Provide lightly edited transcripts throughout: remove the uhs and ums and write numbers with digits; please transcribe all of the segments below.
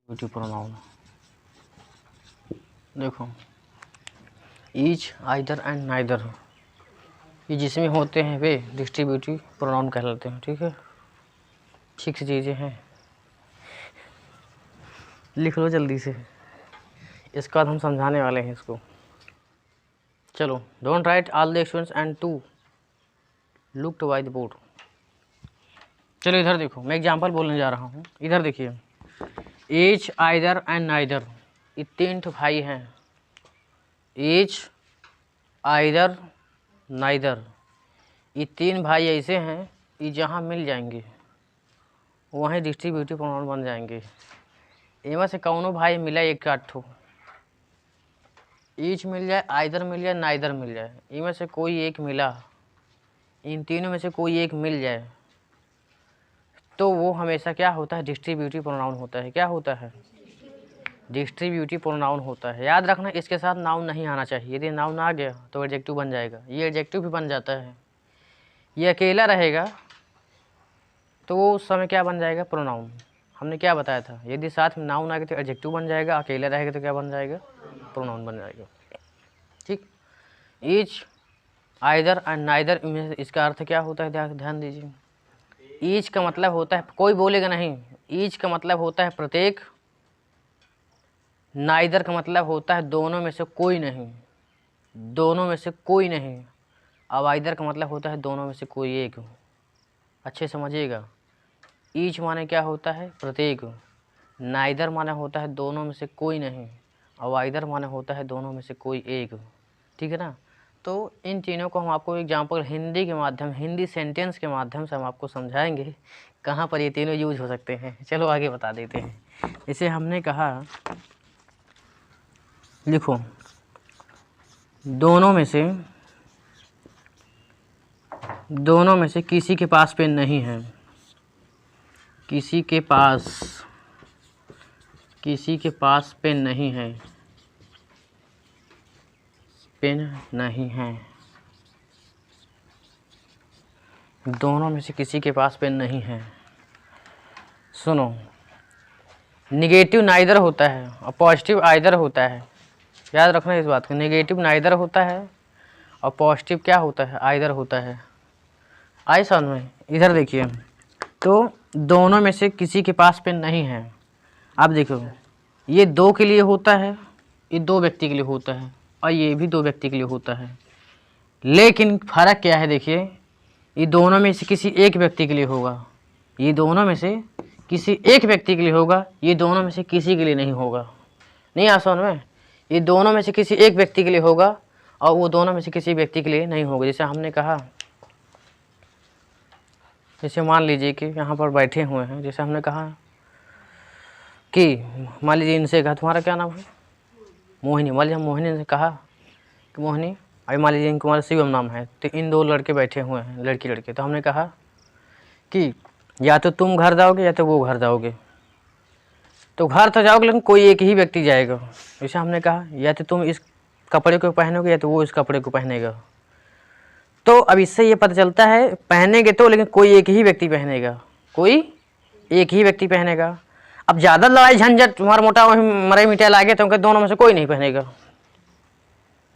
Distributive pronoun देखो, each, either and neither, ये जिसमें होते हैं वे डिस्ट्रीब्यूटिव प्रोनाउन कहलाते हैं। ठीक है, ठीक सी चीज़ें हैं, लिख लो जल्दी से, इसका बाद हम समझाने वाले हैं इसको। चलो, don't write all the students and to look to by the board. चलो इधर देखो, मैं एग्जांपल बोलने जा रहा हूँ, इधर देखिए। ईच, आइदर एंड नाइदर, ये तीन ठो भाई हैं। ईच, आइदर, नाइदर, ये तीन भाई ऐसे हैं, ये जहाँ मिल जाएंगे वहीं डिस्ट्रीब्यूटिव प्रोनाउन बन जाएंगे। इनमें से कौनों भाई मिला एक आध ठो, ईच मिल जाए, आइदर मिल जाए, नाइदर मिल जाए, इनमें से कोई एक मिला, इन तीनों में से कोई एक मिल जाए तो वो हमेशा क्या होता है, डिस्ट्रीब्यूटिव प्रोनाउन होता है। क्या होता है, डिस्ट्रीब्यूटिव प्रोनाउन होता है। याद रखना, इसके साथ नाउन नहीं आना चाहिए। यदि नाउन आ गया तो एडजेक्टिव बन जाएगा। ये एडजेक्टिव भी बन जाता है। ये अकेला रहेगा तो वो उस समय क्या बन जाएगा, प्रोनाउन। हमने क्या बताया था, यदि साथ में नाउन आ गया तो एडजेक्टिव बन जाएगा, अकेला रहेगा तो क्या बन जाएगा, प्रोनाउन बन जाएगा। ठीक, ईच, आइदर एंड नाइदर, इसका अर्थ क्या होता है, ध्यान दीजिए। ईच का मतलब होता है, कोई बोलेगा नहीं, ईच का मतलब होता है प्रत्येक, नाइदर का मतलब होता है दोनों में से कोई नहीं, दोनों में से कोई नहीं। अब आइदर का मतलब होता है दोनों में से कोई एक। अच्छे समझिएगा, ईच माने क्या होता है, प्रत्येक, नाइदर माने होता है दोनों में से कोई नहीं, और आइदर माने होता है दोनों में से कोई एक। ठीक है ना। तो इन तीनों को हम आपको एग्जाम्पल हिंदी के माध्यम, हिंदी सेंटेंस के माध्यम से हम आपको समझाएंगे कहाँ पर ये तीनों यूज हो सकते हैं। चलो आगे बता देते हैं। जैसे हमने कहा, लिखो, दोनों में से किसी के पास पेन नहीं है, किसी के पास पेन नहीं है, पेन नहीं है। दोनों में से किसी के पास पेन नहीं है। सुनो, निगेटिव नाइदर होता है और पॉजिटिव आइदर होता है। याद रखना इस बात को, निगेटिव नाइदर होता है और पॉजिटिव क्या होता है, आइदर होता है। आई समझ में। इधर देखिए, तो दोनों में से किसी के पास पेन नहीं है। आप देखो, ये दो के लिए होता है, ये दो व्यक्ति के लिए होता है, और ये भी दो व्यक्ति के लिए होता है। लेकिन फ़र्क क्या है, देखिए, ये दोनों में से किसी एक व्यक्ति के लिए होगा, ये दोनों में से किसी एक व्यक्ति के लिए होगा, ये दोनों में से किसी के लिए नहीं होगा। नहीं आसान में, ये दोनों में से किसी एक व्यक्ति के लिए होगा और वो दोनों में से किसी व्यक्ति के लिए नहीं होगा। जैसे हमने कहा, जैसे मान लीजिए कि यहाँ पर बैठे हुए हैं, जैसे हमने कहा कि मान लीजिए इनसे कहा, तुम्हारा क्या नाम है, मोहिनी। मान लीजिए हम मोहिनी से कहा कि मोहिनी, अभी मान लीजिए इनका शिवम नाम है, तो इन दो लड़के बैठे हुए हैं, लड़की लड़के, तो हमने कहा कि या तो तुम घर जाओगे या तो वो घर जाओगे। तो घर तो जाओगे लेकिन कोई एक ही व्यक्ति जाएगा। जैसे हमने कहा, या तो तुम इस कपड़े को पहनोगे या तो वो इस कपड़े को पहनेगा। तो अब इससे ये पता चलता है, पहनेंगे तो लेकिन कोई एक ही व्यक्ति पहनेगा, कोई एक ही व्यक्ति पहनेगा। अब ज़्यादा लड़ाई झंझट तुम्हारा मोटा मरे मिटाई लागे तो दोनों में से कोई नहीं पहनेगा,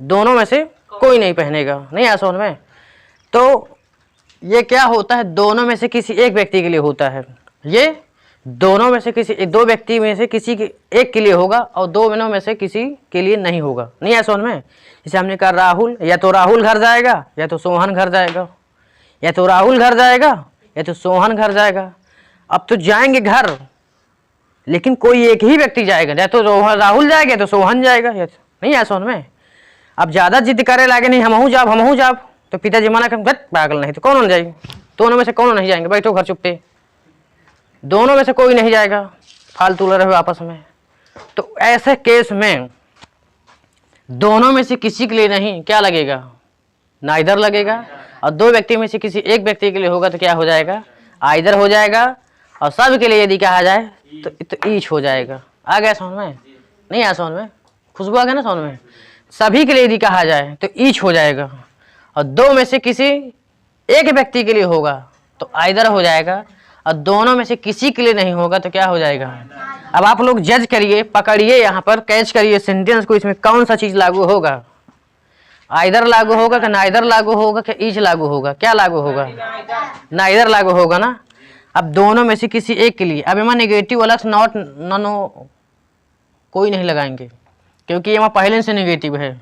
दोनों में से कोई नहीं पहनेगा। नहीं आ समझ में। तो ये क्या होता है, दोनों में से किसी एक व्यक्ति के लिए होता है। ये दोनों में से किसी, दो व्यक्ति में से किसी के एक के लिए होगा और दोनों में से किसी के लिए नहीं होगा। नहीं आ समझ में। जैसे हमने कहा, राहुल, या तो राहुल घर जाएगा या तो सोहन घर जाएगा, या तो राहुल घर जाएगा या तो सोहन घर जाएगा। अब तो जाएंगे घर, लेकिन कोई एक ही व्यक्ति जाएगा, या तो राहुल जाएगा या तो सोहन जाएगा। नहीं आ समझ में। अब ज़्यादा जिद करे लागे, नहीं हमहू जाब, तो पिताजी मना कर, पागल नहीं तो कौन जाएगी, दोनों में से कौन नहीं जाएंगे, बैठो घर चुपते, दोनों में से कोई नहीं जाएगा, फालतू लड़ रहे आपस में। तो ऐसे केस में दोनों में से किसी के लिए नहीं, क्या लगेगा, नाइदर लगेगा, और दो व्यक्ति में से किसी एक व्यक्ति के लिए होगा तो क्या हो जाएगा, आइदर हो जाएगा, और सब के लिए यदि कहा जाए तो ईच हो जाएगा। आ गया समझ में। नहीं आ समझ में, खुशबू आ गया ना समझ में। सभी के लिए यदि कहा जाए तो ईच हो जाएगा, और दो में से किसी एक व्यक्ति के लिए होगा तो आइदर हो जाएगा, और दोनों में से किसी के लिए नहीं होगा तो क्या हो जाएगा। अब आप लोग जज करिए, पकड़िए, यहाँ पर कैच करिए सेंटेंस को, इसमें कौन सा चीज लागू होगा। आइदर लागू होगा कि नाइदर लागू होगा कि ईच लागू होगा, क्या लागू होगा, नाइदर लागू होगा ना। अब दोनों में से किसी एक के लिए, अब यहाँ नेगेटिव अलग नॉट नो कोई नहीं लगाएंगे क्योंकि यहाँ पहले से नेगेटिव है,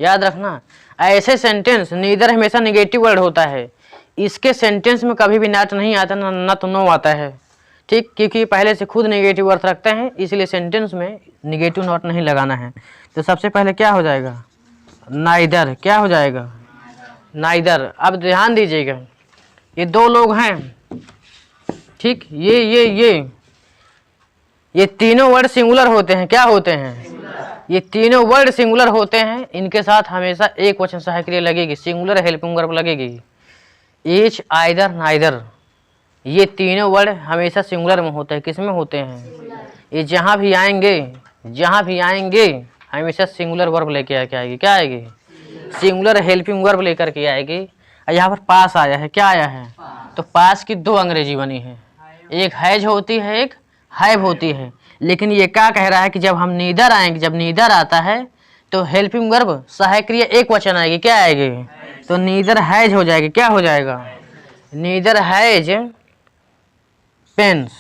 याद रखना। ऐसे सेंटेंस नीदर हमेशा नेगेटिव वर्ड होता है, इसके सेंटेंस में कभी भी नॉट नहीं आता, ना तो नो आता है, ठीक, क्योंकि पहले से खुद नेगेटिव अर्थ रखते हैं, इसलिए सेंटेंस में नेगेटिव नॉट नहीं लगाना है। तो सबसे पहले क्या हो जाएगा, नाइदर, क्या हो जाएगा, नाइदर। अब ध्यान दीजिएगा, ये दो लोग हैं, ठीक, ये तीनों वर्ड सिंगुलर होते हैं, क्या होते हैं, ये तीनों वर्ड सिंगुलर होते हैं। इनके साथ हमेशा एक वचन सहायक क्रिया लगेगी, सिंगुलर हेल्पिंग वर्ब लगेगी, ईच, आइदर, नाइदर। ये तीनों वर्ड हमेशा सिंगुलर में होते हैं, किस में होते हैं, ये जहाँ भी आएंगे हमेशा सिंगुलर वर्ब लेके आएगी, क्या आएगी, सिंगुलर हेल्पिंग वर्ब लेकर के आएगी। यहाँ पर पास आया है, क्या आया है, तो पास की दो अंग्रेजी बनी है, एक हैज होती है, एक हैव होती है। लेकिन ये क्या कह रहा है कि जब हम नीदर आएंगे, जब नीदर आता है तो हेल्पिंग वर्ब सहायक क्रिया एक वचन आएगी, क्या आएगी, तो नीदर हैज हो जाएगी, क्या हो जाएगा, नीदर हैज पेन्स,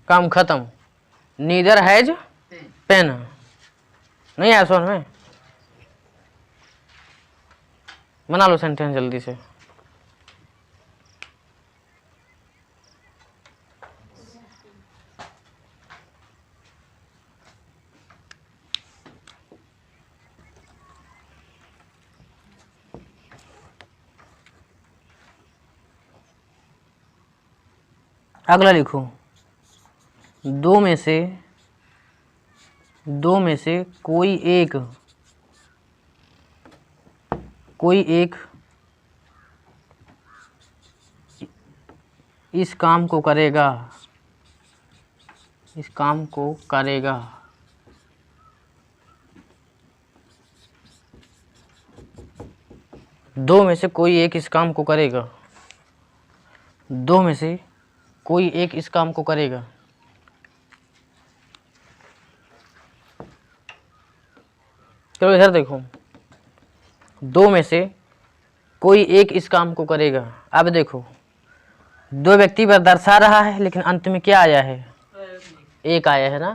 काम खत्म, नीदर हैज पेन। नहीं आया समझ में, बना लो सेंटेंस जल्दी से। अगला लिखो, दो में से कोई एक इस काम को करेगा, दो में से कोई एक इस काम को करेगा, दो में से कोई एक इस काम को करेगा। चलो इधर देखो, दो में से कोई एक इस काम को करेगा। अब देखो, दो व्यक्ति पर दर्शा रहा है, लेकिन अंत में क्या आया है, एक आया है ना।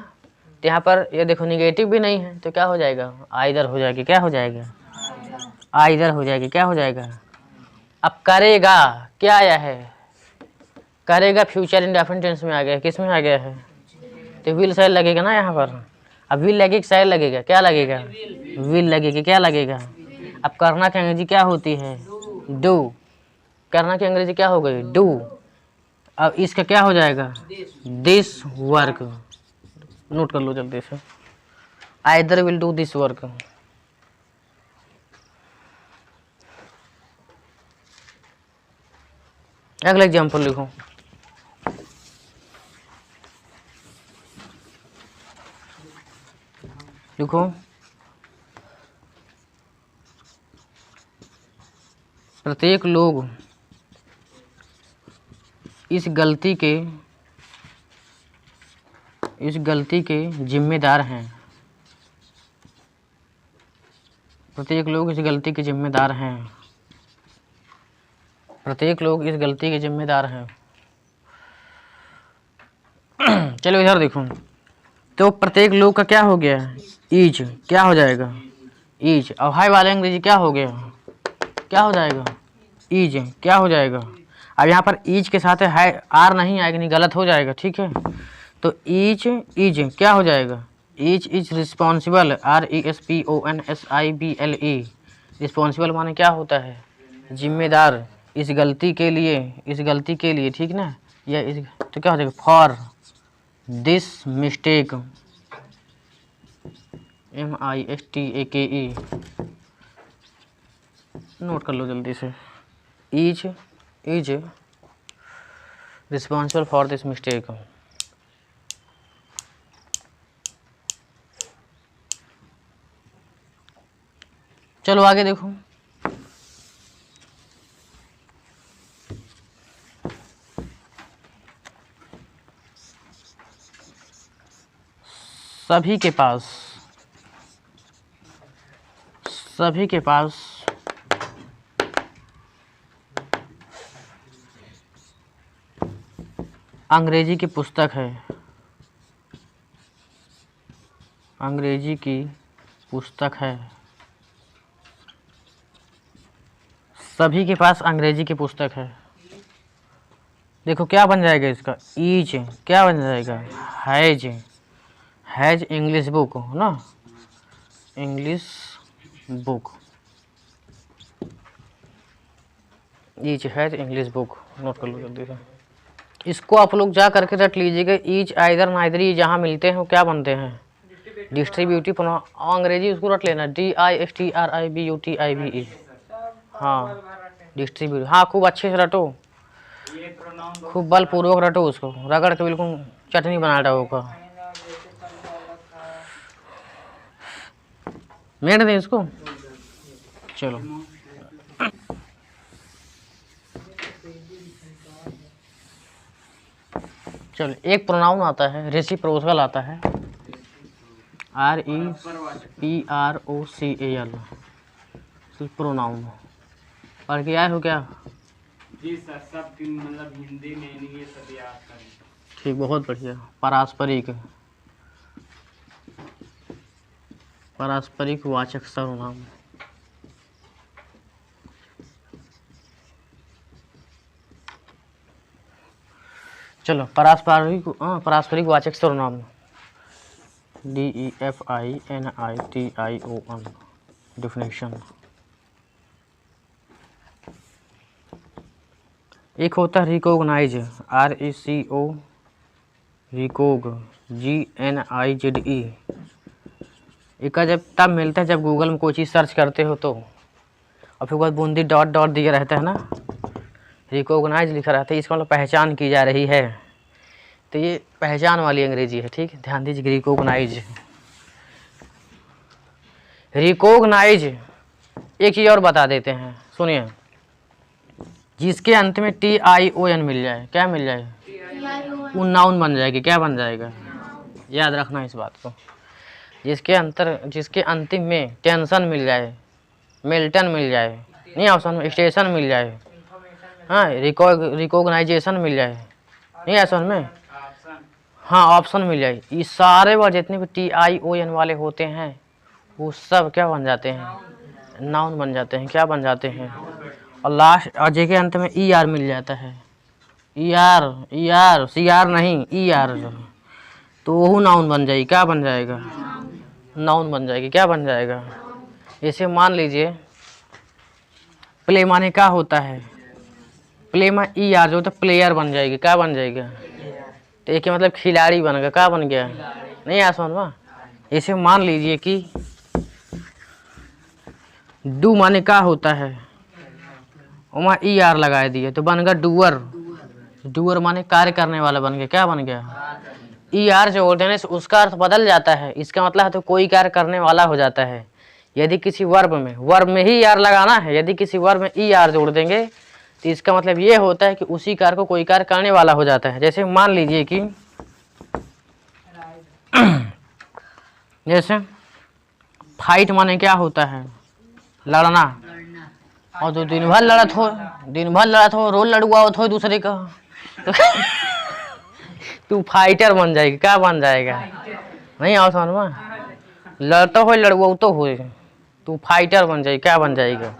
तो यहाँ पर ये देखो निगेटिव भी नहीं है, तो क्या हो जाएगा, आइदर हो जाएगी, क्या हो जाएगा, आइदर हो जाएगी, क्या हो जाएगा। अब करेगा, क्या आया है, करेगा फ्यूचर इंडेफिनिट टेंस में आ गया, किस में आ गया है, तो विल शायद लगेगा ना यहाँ पर। अब विल लगेगा, शायद लगेगा, क्या लगेगा, विल लगेगा, क्या लगेगा। अब करना की अंग्रेजी क्या होती है, डू, करना की अंग्रेजी क्या हो गई, डू। अब इसका क्या हो जाएगा, दिस वर्क, नोट कर लो जल्दी से, either will do this work. अगला एग्जाम्पल लिखो, प्रत्येक लोग इस गलती के जिम्मेदार हैं, प्रत्येक लोग इस गलती के जिम्मेदार हैं, प्रत्येक लोग इस गलती के जिम्मेदार हैं। चलो इधर देखो, तो प्रत्येक लोग का क्या हो गया, ईच, क्या हो जाएगा, ईच। और हाई वाले अंग्रेजी क्या हो गया, क्या हो जाएगा, ईज, क्या हो जाएगा। अब यहाँ पर ईज के साथ है आर नहीं आएगा, नहीं, गलत हो जाएगा, ठीक है। तो ईच, ईज क्या हो जाएगा, each is responsible, RESPONSIBLE, responsible माने क्या होता है, जिम्मेदार, इस गलती के लिए, ठीक ना, या इस, तो क्या हो जाएगा, for this mistake, MISTAKE, note कर लो जल्दी से, each is responsible for this mistake. चलो आगे देखो, सभी के पास अंग्रेजी की पुस्तक है। अंग्रेजी की पुस्तक है। सभी के पास अंग्रेजी की पुस्तक है। देखो क्या बन जाएगा इसका, ईच क्या बन जाएगा, हैज इंग्लिश बुक ना, English book, each has English book. Note कर लो जल्दी से। इसको आप लोग जा करके रट लीजिएगा। ईच, आइदर, नाइदर, जहाँ मिलते हैं वो क्या बनते हैं, डिस्ट्रीब्यूटिव प्रोनाउन। अंग्रेजी उसको रट लेना, DISTRIBUTIVE। हाँ डिस्ट्रीब्यूटिव, हाँ खूब अच्छे से रटो, खूब बलपूर्वक रटो उसको, रगड़ के बिल्कुल चटनी बना रहा होगा। मेट दें इसको। चलो चलो, एक प्रोनाउन आता है, रेसिप्रोकल आता है, RESPROCAL, प्रोनाउन। और क्या हो क्या जी सर, सब मतलब हिंदी में नहीं, ये सब याद करें। ठीक, बहुत बढ़िया। पारस्परिक, पारस्परिक वाचक सर्वनाम। चलो पारस्परिक वाचक सर्वनाम, DEFINITION। डिफिनेशन, एक होता है रिकॉग्नाइज, RECO, रिकॉग, GNIZE। एक जब तब मिलता है जब गूगल में कोई चीज़ सर्च करते हो तो, और फिर बाद बूंदी डॉट डॉट दिया रहता है ना, रिकॉग्नाइज लिखा रहता है, इसका मतलब पहचान की जा रही है। तो ये पहचान वाली अंग्रेजी है। ठीक, ध्यान दीजिए, रिकॉग्नाइज। रिकॉग्नाइज एक चीज़ और बता देते हैं, सुनिए, जिसके अंत में TION मिल जाए, क्या मिल जाए, वो नाउन बन जाएगी। क्या बन जाएगा, याद रखना इस बात को। जिसके अंतिम में टेंशन मिल जाए, मिल्टन मिल जाए, नहीं ऑप्शन में स्टेशन मिल जाए, हाँ रिकॉग्नाइजेशन मिल जाए, नहीं ऑप्शन में, हाँ ऑप्शन मिल जाए, ये सारे वर्ड जितने भी TION वाले होते हैं वो सब क्या बन जाते हैं, नाउन बन जाते हैं। क्या बन जाते हैं, और लास्ट और जे के अंत में ER मिल जाता है, ER CR नहीं, ER, तो वो नाउन बन जाएगी। क्या बन जाएगा, नाउन बन जाएगी। क्या बन जाएगा, जैसे मान लीजिए प्ले माने क्या होता है, प्ले में ER जो होता है प्लेयर बन जाएगी। क्या बन जाएगा, तो एक मतलब खिलाड़ी बन गया। क्या बन गया, नहीं आसान हुआ। जैसे मान लीजिए कि डू माने क्या होता है, वहाँ ER लगा दिए तो बन गया डूअर। डूअर माने कार्य करने वाला बन गया। क्या बन गया, ER जो देने से उसका अर्थ बदल जाता है। इसका मतलब है तो कोई कार्य करने वाला हो जाता है। यदि किसी वर्ब में ही ER लगाना है, यदि किसी वर्ब में ER जोड़ देंगे तो इसका मतलब ये होता है कि उसी कार्य को कोई कार्य करने वाला हो जाता है। जैसे मान लीजिए कि जैसे फाइट माने क्या होता है, लड़ना, और तो दिन भर लड़त हो रोज लड़ुआ हो दूसरे का तू फाइटर बन जाएगी। क्या बन जाएगा, नहीं आओ समझ में, लड़ता हो लड़ुआ तो हो, तू फाइटर बन जाएगी। क्या बन जाएगा,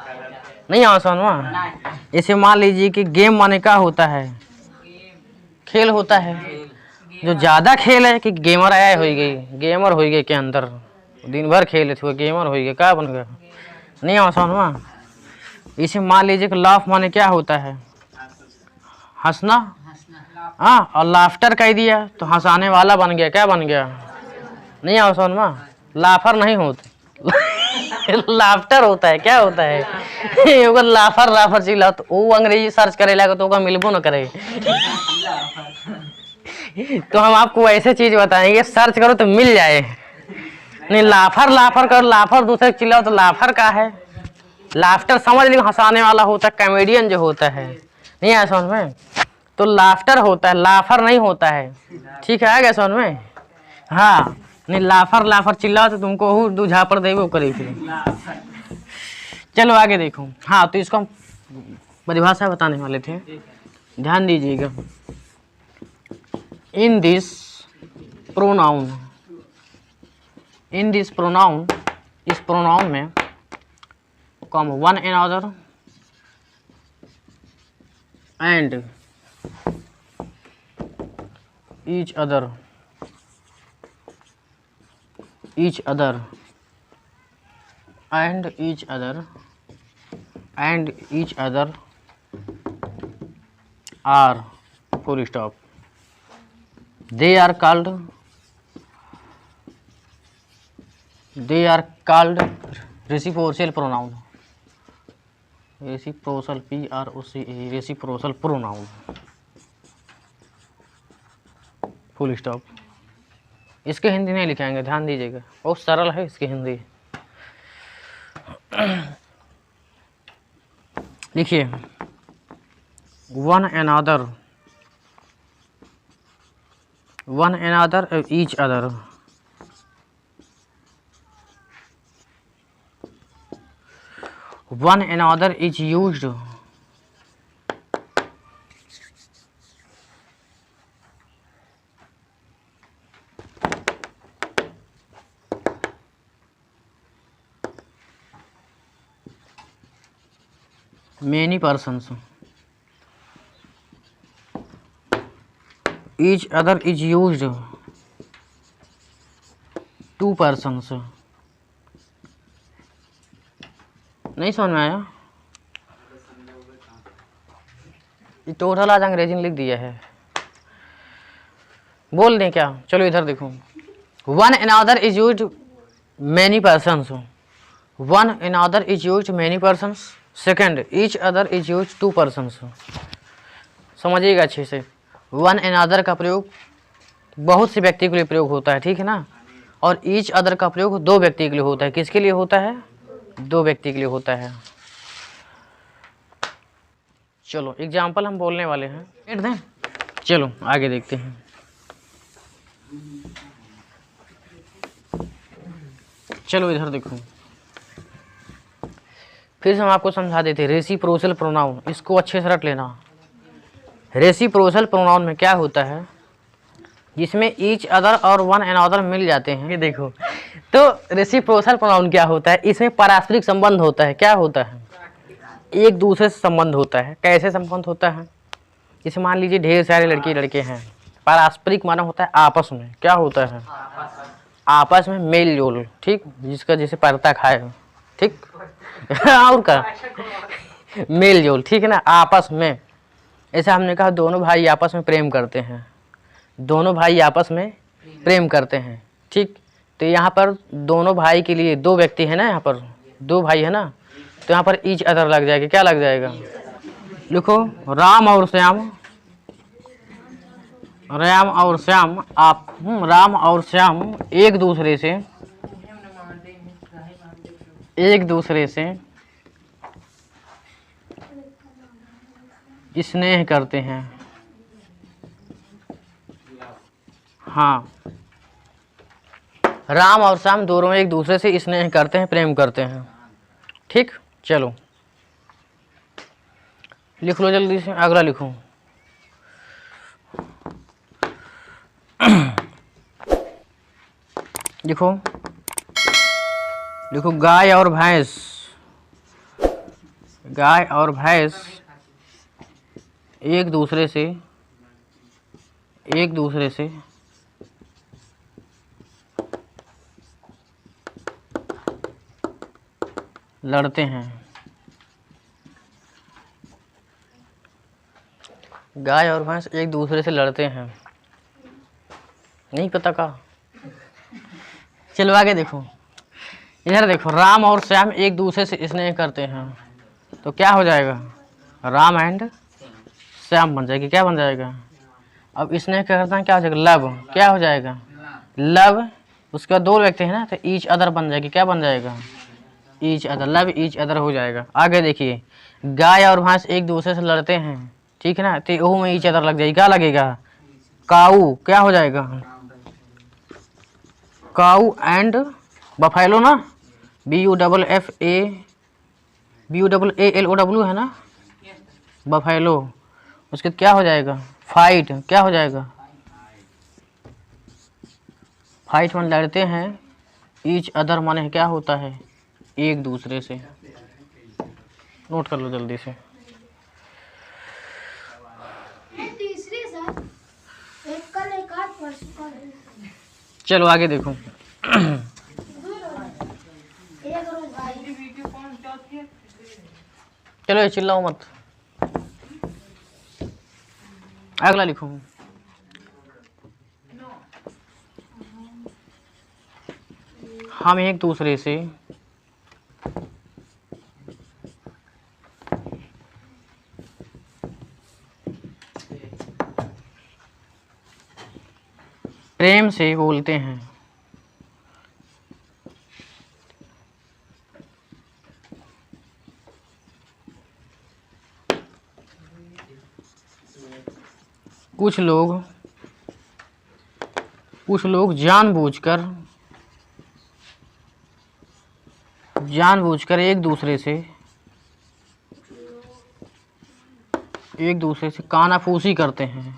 नहीं आओ समझ में। ऐसे मान लीजिए कि गेम माने क्या होता है, खेल होता है। जो ज़्यादा खेल है कि गेमर आया हो गई, गेमर हो गए के अंदर दिन भर खेले थे, गेमर हो गए। क्या बन गया, नहीं आओ समझ में। इसे मान लीजिए कि लाफ माने क्या होता है, हंसना, हाँ, और लाफ्टर कह दिया तो हंसाने वाला बन गया। क्या बन गया, नहीं आओ समझ में, लाफर नहीं होते लाफ्टर होता है। क्या होता है अगर लाफर चिल्ला तो वो अंग्रेजी सर्च करे लगा तो मिलबो न करे तो हम आपको ऐसे चीज बताएंगे, सर्च करो तो मिल जाए। नहीं लाफर करो, लाफर दूसरे चिल्लाओ तो लाफर का है। लाफ्टर समझ ली हंसाने वाला होता है, कॉमेडियन जो होता है, नहीं आया समझ में, तो लाफ्टर होता है, लाफर नहीं होता है। ठीक है, आ गया समझ में। हाँ, नहीं लाफर लाफर चिल्लाओ तो तुमको उर्दू झापड़ देबो करे फिर। चलो आगे देखो। हाँ तो इसको हम परिभाषा बताने वाले थे, ध्यान दीजिएगा। In this pronoun, in this pronoun, इस प्रोनाउन में com one and other and each other, each other and each other and each other are full stop. They are called reciprocal pronoun. Reciprocal PROCA reciprocal pronoun. Full stop. इसके हिंदी नहीं लिखाएंगे, ध्यान दीजिएगा, बहुत सरल है इसकी हिंदी। लिखिए one and other, one and other each other, one and other is used many persons, each other is used two persons। नहीं समझ में आया? ये टोटल आज अंग्रेजी में लिख दिया है, बोल दें क्या? चलो इधर देखो। One and other is used many persons, one and other is used many persons. Second each other is use to persons. समझिएगा अच्छे से, वन एंड अदर का प्रयोग बहुत से व्यक्ति के लिए प्रयोग होता है, ठीक है ना। और ईच अदर का प्रयोग दो व्यक्ति के लिए होता है। किसके लिए होता है? दो व्यक्ति के लिए होता है। चलो एग्जाम्पल हम बोलने वाले हैं, देख दें। चलो आगे देखते हैं। चलो इधर देखो, फिर से हम आपको समझा देते। रेसिप्रोकल प्रोनाउन, इसको अच्छे से रट लेना। रेसिप्रोकल प्रोनाउन में क्या होता है? जिसमें ईच अदर और वन एंड अदर मिल जाते हैं। ये देखो, तो रेसिप्रोकल प्रोनाउन क्या होता है? इसमें पारस्परिक संबंध होता है। क्या होता है? एक दूसरे से संबंध होता है। कैसे संबंध होता है? जैसे मान लीजिए ढेर सारे लड़की लड़के हैं, पारस्परिक माना होता है आपस में। क्या होता है? आपस में मेल जोल, ठीक, जिसका जैसे परता खाए, ठीक और का मेल जोल, ठीक है ना, आपस में। ऐसा हमने कहा दोनों भाई आपस में प्रेम करते हैं, दोनों भाई आपस में प्रेम करते हैं, ठीक। तो यहाँ पर दोनों भाई के लिए दो व्यक्ति है ना, यहाँ पर दो भाई है ना, तो यहाँ पर ईच अदर लग जाएगा। क्या लग जाएगा? लिखो राम और श्याम, राम और श्याम आप राम और श्याम एक दूसरे से स्नेह करते हैं। हाँ, राम और श्याम दोनों एक दूसरे से स्नेह करते हैं, प्रेम करते हैं, ठीक। चलो लिख लो जल्दी से, अगला लिखो। लिखो लिखो गाय और भैंस, गाय और भैंस एक दूसरे से लड़ते हैं। गाय और भैंस एक दूसरे से लड़ते हैं, नहीं पता का? चलो आगे देखो, इधर देखो, राम और श्याम एक दूसरे से स्नेह करते हैं, तो क्या हो जाएगा? राम एंड श्याम बन जाएगी। क्या बन जाएगा? अब स्नेह करता है, क्या हो जाएगा? लव। क्या हो जाएगा? लव। उसका दो व्यक्ति है ना, तो ईच अदर बन जाएगी। क्या बन जाएगा? Each other, love each other हो जाएगा। आगे देखिए, गाय और भैंस एक दूसरे से लड़ते हैं, ठीक है ना, तो वो में ईच अदर लग जाएगी। क्या लगेगा? काऊ। क्या हो जाएगा? काऊ एंड बफेलो ना, BUFFALO है ना, बफेलो। उसके क्या हो जाएगा? फाइट। क्या हो जाएगा? फाइट में लड़ते हैं। ईच अदर माने क्या होता है? एक दूसरे से। नोट कर लो जल्दी से। तीसरी सर, एक कल एक आज परसों कल। चलो आगे देखो। एक रोज भाई। चलो ये चिल्लाओ मत, अगला लिखो। हम एक दूसरे से प्रेम से बोलते हैं। कुछ लोग जानबूझकर एक दूसरे से कानाफूसी करते हैं।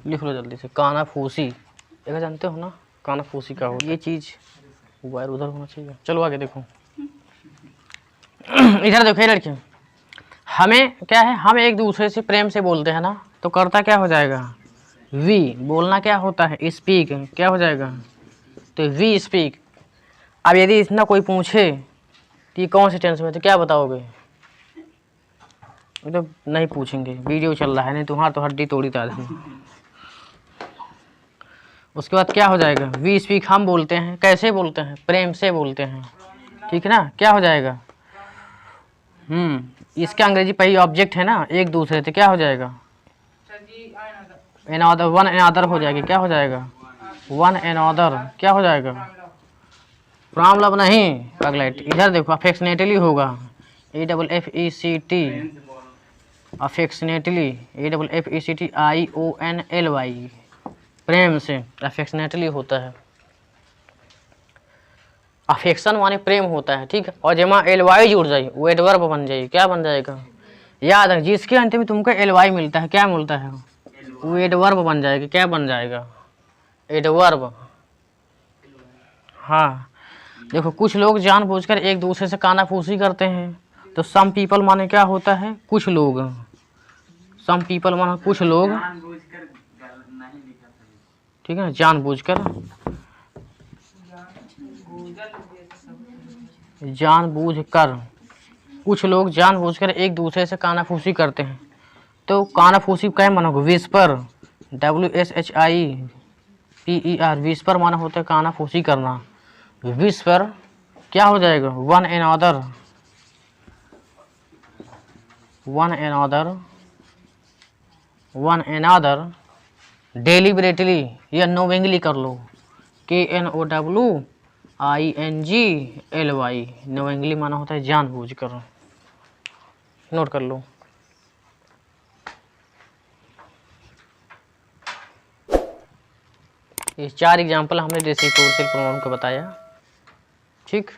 लिख लो जल्दी से, कानाफूसी। ये जानते हो ना, कानाफूसी का होता है। ये चीज़ वायर उधर होना चाहिए। चलो आगे देखो। इधर देखो ये लड़के, हमें क्या है, हम एक दूसरे से प्रेम से बोलते हैं ना, तो करता क्या हो जाएगा? वी। बोलना क्या होता है? स्पीक। क्या हो जाएगा? तो वी स्पीक। अब यदि इतना कोई पूछे कि कौन से टेंस में, तो क्या बताओगे? तो नहीं पूछेंगे, वीडियो चल रहा है, नहीं तुम्हारा तो हड्डी तोड़ी था। उसके बाद क्या हो जाएगा? We speak. हम बोलते हैं। कैसे बोलते हैं? प्रेम से बोलते हैं। ठीक है ना? क्या हो जाएगा? इसका अंग्रेजी पहली ऑब्जेक्ट है ना, एक दूसरे से। क्या हो जाएगा? एनादर। वन एनादर हो जाएगी। क्या हो जाएगा? One another. क्या हो जाएगा? फ्रॉम लव नहीं पगलेट। इधर देखो, अफेक्शनेटली होगा। AFFECT, affectionately. AFFECTIONLY, प्रेम से। अफेक्शनेटली होता है। अफेक्शन माने प्रेम होता है। ठीक है, और जमा LY जुड़ जाए वो एडवर्ब बन जाएगी। क्या बन जाएगा? याद रख, जिसके अंत में तुमको LY मिलता है, क्या मिलता है? वो एडवर्ब बन जाएगा। क्या बन जाएगा? एडवर्ब। हाँ देखो, कुछ लोग जानबूझकर एक दूसरे से कानाफूसी करते हैं। तो सम पीपल माने क्या होता है? कुछ लोग। सम पीपल माने कुछ लोग। ठीक है, जानबूझकर कुछ लोग जानबूझकर एक दूसरे से कानाफूसी करते हैं। तो कानाफूसी क्या माना होगा? विस्पर। WSHIPER, विस्पर माना होता है कानाफूसी करना। विस्पर क्या हो जाएगा? वन एनादर डेलिबरेटली या नोविंगली कर लो। KNOWINGLY, नोविंगली माना होता है जानबूझकर। नोट कर लो। ये 4 एग्जाम्पल हमने रेसिप्रोकल प्रोनाउन का बताया। ठीक।